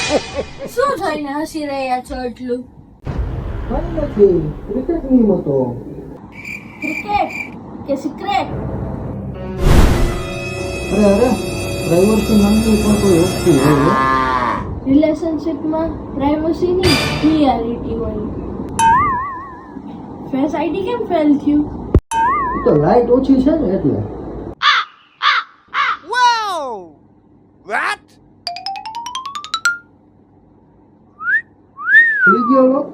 શું જોઈને હસી રહ્યા છો એટલું? કઈ નથી, ક્રિકેટ ની હતો. ક્રિકેટ કે સિક્રેટ? અરે પ્રાઇવસી નામની પણ કોઈ વસ્તુ હોય. રિલેશનશિપમાં પ્રાઇવસીની ક્લિયરિટી હોય. ફેસ આઈડી કેમ ફેલ થયું? એ તો લાઈટ ઓછી છે ને એટલે. ખુલી ગયો લોક.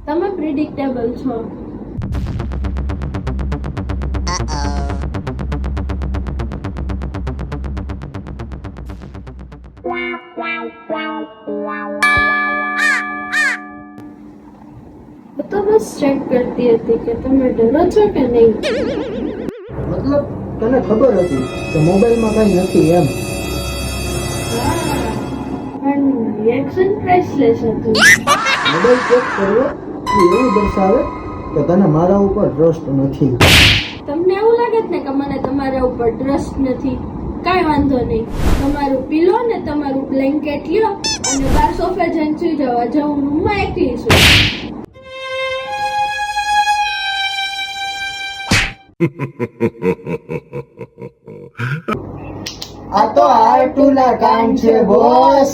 તમે પ્રિડિક્ટેબલ છો. હું તો બસ ચેક કરતી હતી કે તમે ડરો છો કે નહીં. મતલબ તને ખબર હતી કે મોબાઈલમાં કઈ નથી એમ. પણ રિએક્શન પ્રાઇસલેસ હતું. મોબાઈલ ચેક કરવો એ એવું દર્શાવે કે તને મારા ઉપર ટ્રસ્ટ નથી. તમને એવું લાગે છે ને કે મને તમારા ઉપર ટ્રસ્ટ નથી? કાંઈ વાંધો નહીં, તમારું પીલો ને તમારું બ્લેન્કેટ લ્યો અને બાર સોફે જઈને સુઈ જવા. હું રૂમમાં એકલી છું. આ તો આર2 ના કામ છે બોસ.